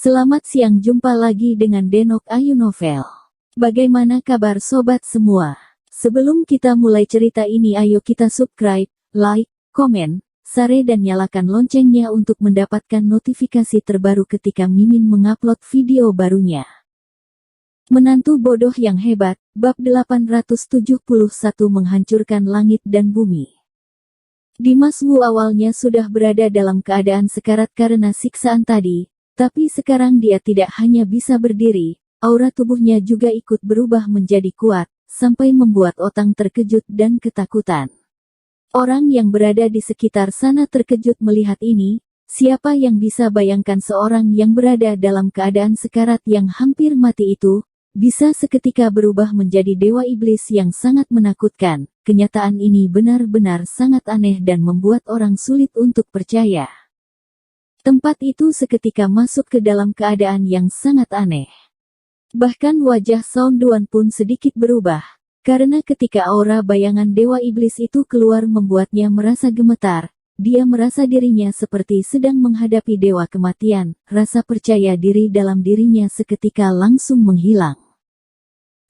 Selamat siang, jumpa lagi dengan Denok Ayu Novel. Bagaimana kabar sobat semua? Sebelum kita mulai cerita ini, ayo kita subscribe, like, komen, share dan nyalakan loncengnya untuk mendapatkan notifikasi terbaru ketika Mimin mengupload video barunya. Menantu bodoh yang hebat, bab 871 menghancurkan langit dan bumi. Dimas Wu awalnya sudah berada dalam keadaan sekarat karena siksaan tadi. Tapi sekarang dia tidak hanya bisa berdiri, aura tubuhnya juga ikut berubah menjadi kuat, sampai membuat Otang terkejut dan ketakutan. Orang yang berada di sekitar sana terkejut melihat ini. Siapa yang bisa bayangkan seorang yang berada dalam keadaan sekarat yang hampir mati itu, bisa seketika berubah menjadi dewa iblis yang sangat menakutkan. Kenyataan ini benar-benar sangat aneh dan membuat orang sulit untuk percaya. Tempat itu seketika masuk ke dalam keadaan yang sangat aneh. Bahkan wajah Sound Duan pun sedikit berubah, karena ketika aura bayangan dewa iblis itu keluar membuatnya merasa gemetar. Dia merasa dirinya seperti sedang menghadapi dewa kematian. Rasa percaya diri dalam dirinya seketika langsung menghilang.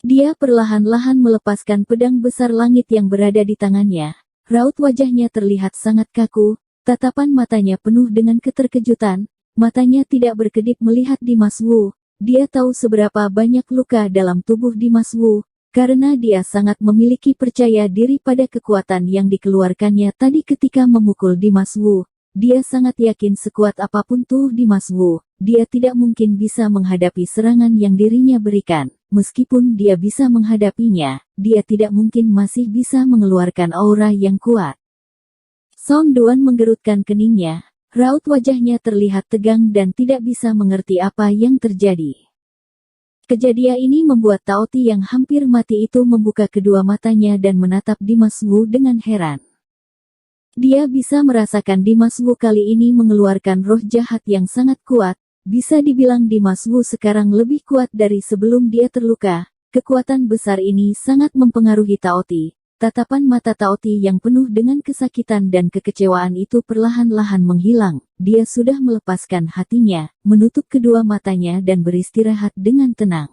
Dia perlahan-lahan melepaskan pedang besar langit yang berada di tangannya. Raut wajahnya terlihat sangat kaku. Tatapan matanya penuh dengan keterkejutan, matanya tidak berkedip melihat Dimas Wu. Dia tahu seberapa banyak luka dalam tubuh Dimas Wu, karena dia sangat memiliki percaya diri pada kekuatan yang dikeluarkannya tadi ketika memukul Dimas Wu. Dia sangat yakin sekuat apapun tubuh Dimas Wu, dia tidak mungkin bisa menghadapi serangan yang dirinya berikan. Meskipun dia bisa menghadapinya, dia tidak mungkin masih bisa mengeluarkan aura yang kuat. Sound Duan menggerutkan keningnya, raut wajahnya terlihat tegang dan tidak bisa mengerti apa yang terjadi. Kejadian ini membuat Taoti yang hampir mati itu membuka kedua matanya dan menatap Dimas Wu dengan heran. Dia bisa merasakan Dimas Wu kali ini mengeluarkan roh jahat yang sangat kuat, bisa dibilang Dimas Wu sekarang lebih kuat dari sebelum dia terluka. Kekuatan besar ini sangat mempengaruhi Taoti. Tatapan mata Taoti yang penuh dengan kesakitan dan kekecewaan itu perlahan-lahan menghilang. Dia sudah melepaskan hatinya, menutup kedua matanya dan beristirahat dengan tenang.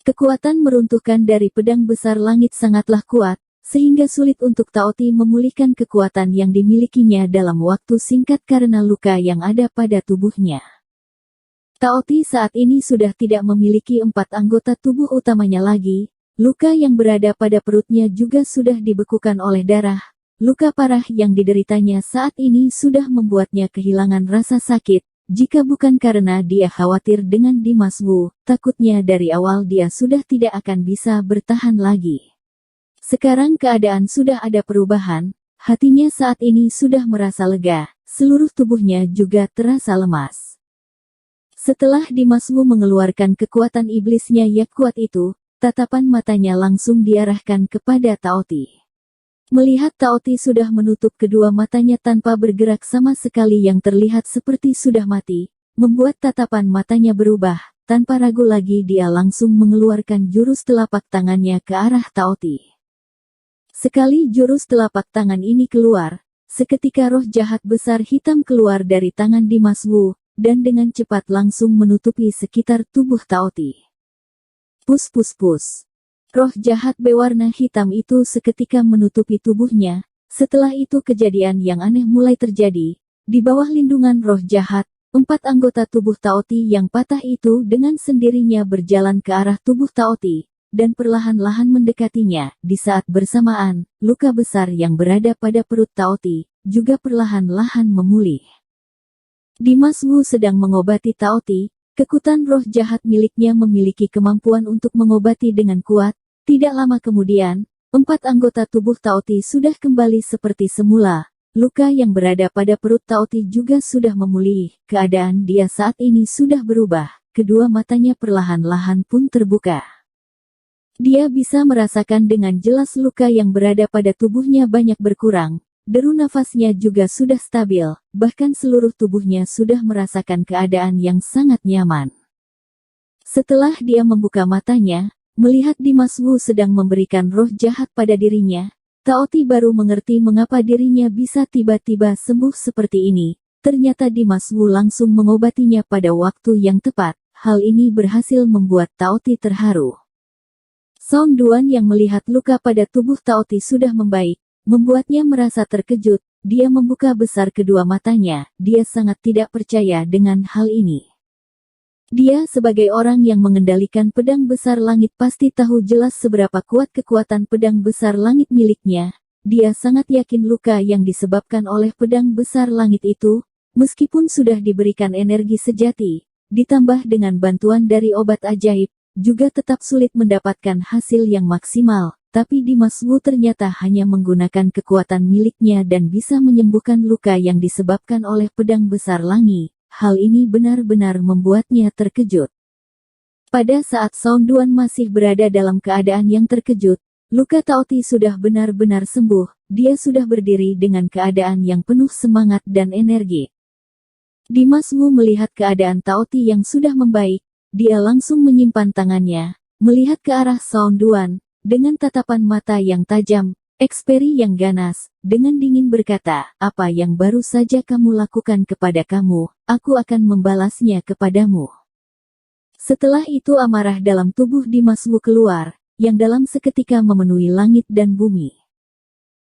Kekuatan meruntuhkan dari pedang besar langit sangatlah kuat, sehingga sulit untuk Taoti memulihkan kekuatan yang dimilikinya dalam waktu singkat karena luka yang ada pada tubuhnya. Taoti saat ini sudah tidak memiliki 4 anggota tubuh utamanya lagi. Luka yang berada pada perutnya juga sudah dibekukan oleh darah. Luka parah yang dideritanya saat ini sudah membuatnya kehilangan rasa sakit. Jika bukan karena dia khawatir dengan Dimas Wu, takutnya dari awal dia sudah tidak akan bisa bertahan lagi. Sekarang keadaan sudah ada perubahan, hatinya saat ini sudah merasa lega, seluruh tubuhnya juga terasa lemas. Setelah Dimas Wu mengeluarkan kekuatan iblisnya yang kuat itu, tatapan matanya langsung diarahkan kepada Taoti. Melihat Taoti sudah menutup kedua matanya tanpa bergerak sama sekali yang terlihat seperti sudah mati, membuat tatapan matanya berubah. Tanpa ragu lagi dia langsung mengeluarkan jurus telapak tangannya ke arah Taoti. Sekali jurus telapak tangan ini keluar, seketika roh jahat besar hitam keluar dari tangan Dimas Wu, dan dengan cepat langsung menutupi sekitar tubuh Taoti. Pus pus pus. Roh jahat berwarna hitam itu seketika menutupi tubuhnya. Setelah itu kejadian yang aneh mulai terjadi. Di bawah lindungan roh jahat, 4 anggota tubuh Taoti yang patah itu dengan sendirinya berjalan ke arah tubuh Taoti, dan perlahan-lahan mendekatinya. Di saat bersamaan, luka besar yang berada pada perut Taoti, juga perlahan-lahan memulih. Dimas Wu sedang mengobati Taoti. Kekuatan roh jahat miliknya memiliki kemampuan untuk mengobati dengan kuat. Tidak lama kemudian, 4 anggota tubuh Taoti sudah kembali seperti semula. Luka yang berada pada perut Taoti juga sudah memulih. Keadaan dia saat ini sudah berubah. Kedua matanya perlahan-lahan pun terbuka. Dia bisa merasakan dengan jelas luka yang berada pada tubuhnya banyak berkurang. Deru nafasnya juga sudah stabil, bahkan seluruh tubuhnya sudah merasakan keadaan yang sangat nyaman. Setelah dia membuka matanya, melihat Dimas Wu sedang memberikan roh jahat pada dirinya, Taoti baru mengerti mengapa dirinya bisa tiba-tiba sembuh seperti ini. ternyata Dimas Wu langsung mengobatinya pada waktu yang tepat. Hal ini berhasil membuat Taoti terharu. Song Duan yang melihat luka pada tubuh Taoti sudah membaik, membuatnya merasa terkejut. Dia membuka besar kedua matanya, dia sangat tidak percaya dengan hal ini. Dia sebagai orang yang mengendalikan pedang besar langit pasti tahu jelas seberapa kuat kekuatan pedang besar langit miliknya. Dia sangat yakin luka yang disebabkan oleh pedang besar langit itu, meskipun sudah diberikan energi sejati, ditambah dengan bantuan dari obat ajaib, juga tetap sulit mendapatkan hasil yang maksimal. Tapi Dimas Wu ternyata hanya menggunakan kekuatan miliknya dan bisa menyembuhkan luka yang disebabkan oleh pedang besar langit. Hal ini benar-benar membuatnya terkejut. Pada saat Song Duan masih berada dalam keadaan yang terkejut, luka Taoti sudah benar-benar sembuh. Dia sudah berdiri dengan keadaan yang penuh semangat dan energi. Dimas Wu melihat keadaan Taoti yang sudah membaik, dia langsung menyimpan tangannya, melihat ke arah Song Duan, dengan tatapan mata yang tajam, ekspresi yang ganas, dengan dingin berkata, apa yang baru saja kamu lakukan kepada kamu, aku akan membalasnya kepadamu. Setelah itu amarah dalam tubuh Dimas Wu keluar, yang dalam seketika memenuhi langit dan bumi.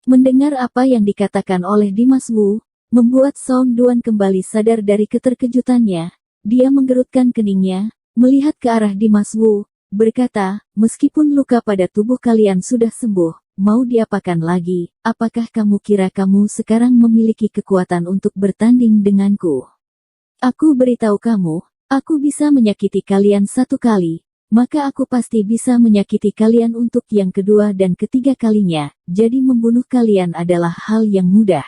Mendengar apa yang dikatakan oleh Dimas Wu, membuat Song Duan kembali sadar dari keterkejutannya. Dia menggerutkan keningnya, melihat ke arah Dimas Wu, berkata, meskipun luka pada tubuh kalian sudah sembuh, mau diapakan lagi? Apakah kamu kira kamu sekarang memiliki kekuatan untuk bertanding denganku? Aku beritahu kamu, aku bisa menyakiti kalian satu kali, maka aku pasti bisa menyakiti kalian untuk yang kedua dan ketiga kalinya, jadi membunuh kalian adalah hal yang mudah.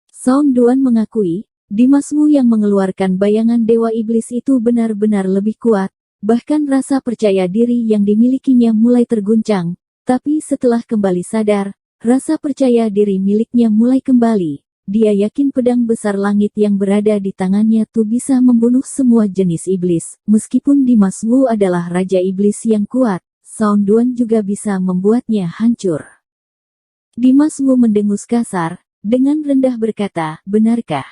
Song Duan mengakui, Dimas Wu yang mengeluarkan bayangan Dewa Iblis itu benar-benar lebih kuat, bahkan rasa percaya diri yang dimilikinya mulai terguncang, tapi setelah kembali sadar, rasa percaya diri miliknya mulai kembali. Dia yakin pedang besar langit yang berada di tangannya tuh bisa membunuh semua jenis iblis. Meskipun Dimas Wu adalah Raja Iblis yang kuat, Song Duan juga bisa membuatnya hancur. Dimas Wu mendengus kasar, dengan rendah berkata, benarkah?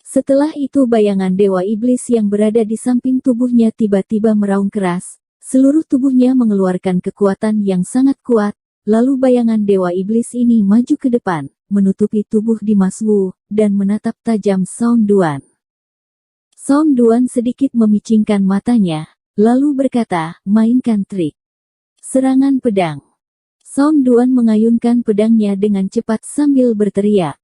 Setelah itu bayangan Dewa Iblis yang berada di samping tubuhnya tiba-tiba meraung keras, seluruh tubuhnya mengeluarkan kekuatan yang sangat kuat, lalu bayangan Dewa Iblis ini maju ke depan, menutupi tubuh Dimas Wu, dan menatap tajam Song Duan. Song Duan sedikit memicingkan matanya, lalu berkata, mainkan trik. Serangan pedang. Song Duan mengayunkan pedangnya dengan cepat sambil berteriak.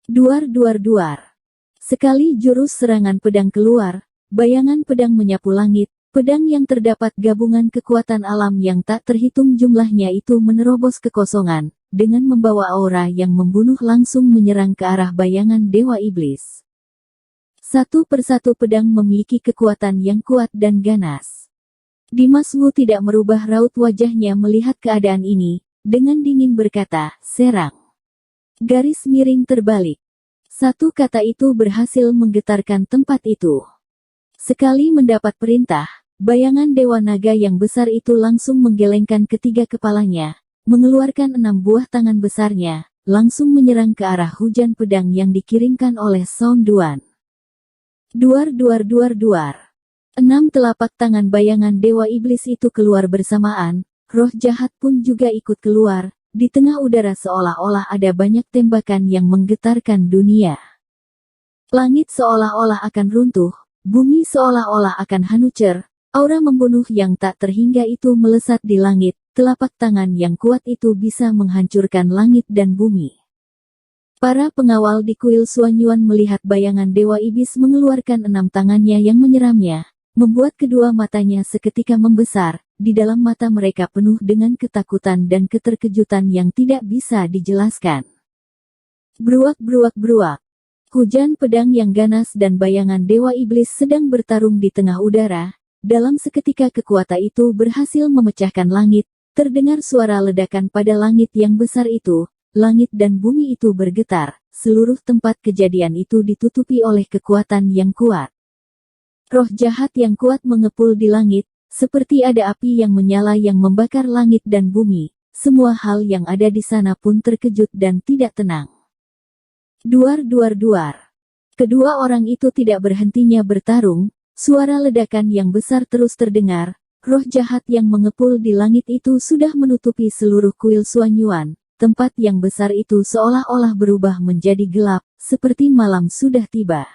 Duar duar duar. Sekali jurus serangan pedang keluar, bayangan pedang menyapu langit, pedang yang terdapat gabungan kekuatan alam yang tak terhitung jumlahnya itu menerobos kekosongan, dengan membawa aura yang membunuh langsung menyerang ke arah bayangan Dewa Iblis. Satu persatu pedang memiliki kekuatan yang kuat dan ganas. Dimas Wu tidak merubah raut wajahnya melihat keadaan ini, dengan dingin berkata, serang. Garis miring terbalik. Satu kata itu berhasil menggetarkan tempat itu. Sekali mendapat perintah, bayangan Dewa Naga yang besar itu langsung menggelengkan ketiga kepalanya, mengeluarkan 6 buah tangan besarnya, langsung menyerang ke arah hujan pedang yang dikirimkan oleh Song Duan. Duar duar duar duar. 6 telapak tangan bayangan Dewa Iblis itu keluar bersamaan, roh jahat pun juga ikut keluar. Di tengah udara seolah-olah ada banyak tembakan yang menggetarkan dunia. Langit seolah-olah akan runtuh, bumi seolah-olah akan hancur, aura membunuh yang tak terhingga itu melesat di langit, telapak tangan yang kuat itu bisa menghancurkan langit dan bumi. Para pengawal di kuil Suanyuan melihat bayangan Dewa Iblis mengeluarkan 6 tangannya yang menyeramnya, membuat kedua matanya seketika membesar. Di dalam mata mereka penuh dengan ketakutan dan keterkejutan yang tidak bisa dijelaskan. Bruak bruak bruak. Hujan pedang yang ganas dan bayangan Dewa Iblis sedang bertarung di tengah udara. Dalam seketika kekuatan itu berhasil memecahkan langit. Terdengar suara ledakan pada langit yang besar itu. Langit dan bumi itu bergetar. Seluruh tempat kejadian itu ditutupi oleh kekuatan yang kuat. Roh jahat yang kuat mengepul di langit. Seperti ada api yang menyala yang membakar langit dan bumi, semua hal yang ada di sana pun terkejut dan tidak tenang. Duar duar duar. Kedua orang itu tidak berhentinya bertarung, suara ledakan yang besar terus terdengar, roh jahat yang mengepul di langit itu sudah menutupi seluruh kuil Suanyuan, tempat yang besar itu seolah-olah berubah menjadi gelap, seperti malam sudah tiba.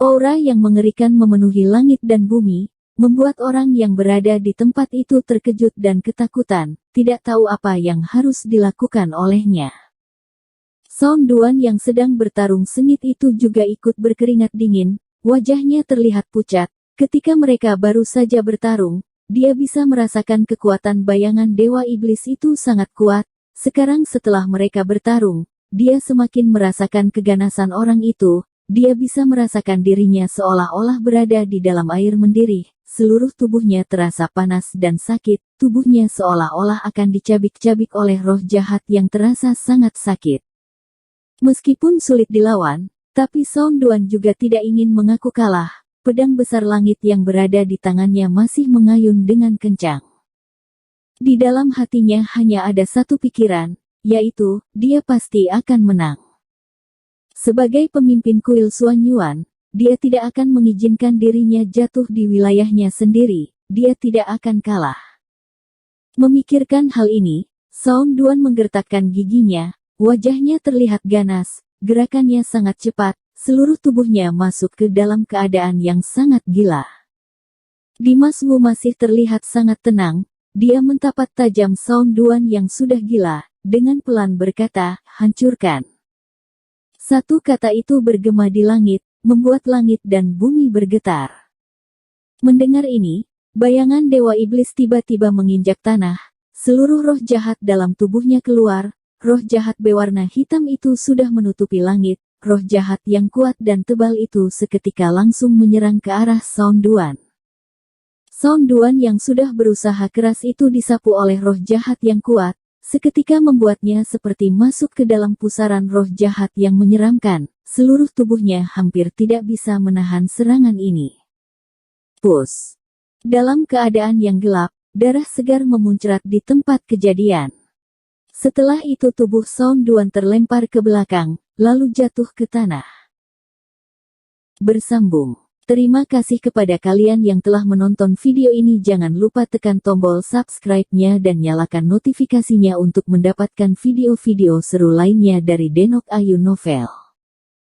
Aura yang mengerikan memenuhi langit dan bumi, membuat orang yang berada di tempat itu terkejut dan ketakutan, tidak tahu apa yang harus dilakukan olehnya. Song Duan yang sedang bertarung sengit itu juga ikut berkeringat dingin, wajahnya terlihat pucat. Ketika mereka baru saja bertarung, dia bisa merasakan kekuatan bayangan Dewa Iblis itu sangat kuat. Sekarang setelah mereka bertarung, dia semakin merasakan keganasan orang itu. Dia bisa merasakan dirinya seolah-olah berada di dalam air mendidih. Seluruh tubuhnya terasa panas dan sakit. Tubuhnya seolah-olah akan dicabik-cabik oleh roh jahat yang terasa sangat sakit. Meskipun sulit dilawan, tapi Song Duan juga tidak ingin mengaku kalah. Pedang besar langit yang berada di tangannya masih mengayun dengan kencang. Di dalam hatinya hanya ada satu pikiran, yaitu, dia pasti akan menang. Sebagai pemimpin kuil Suanyuan, dia tidak akan mengizinkan dirinya jatuh di wilayahnya sendiri, dia tidak akan kalah. Memikirkan hal ini, Song Duan menggertakkan giginya. Wajahnya terlihat ganas, gerakannya sangat cepat, seluruh tubuhnya masuk ke dalam keadaan yang sangat gila. Dimas Wu masih terlihat sangat tenang, dia mentapak tajam Song Duan yang sudah gila, dengan pelan berkata, hancurkan. Satu kata itu bergema di langit, membuat langit dan bumi bergetar. Mendengar ini, bayangan Dewa Iblis tiba-tiba menginjak tanah, seluruh roh jahat dalam tubuhnya keluar. Roh jahat berwarna hitam itu sudah menutupi langit, roh jahat yang kuat dan tebal itu seketika langsung menyerang ke arah Song Duan. Song Duan yang sudah berusaha keras itu disapu oleh roh jahat yang kuat, seketika membuatnya seperti masuk ke dalam pusaran roh jahat yang menyeramkan, seluruh tubuhnya hampir tidak bisa menahan serangan ini. Pus! Dalam keadaan yang gelap, darah segar memuncrat di tempat kejadian. Setelah itu tubuh Song Duan terlempar ke belakang, lalu jatuh ke tanah. Bersambung. Terima kasih kepada kalian yang telah menonton video ini. Jangan lupa tekan tombol subscribe-nya dan nyalakan notifikasinya untuk mendapatkan video-video seru lainnya dari Denok Ayu Novel.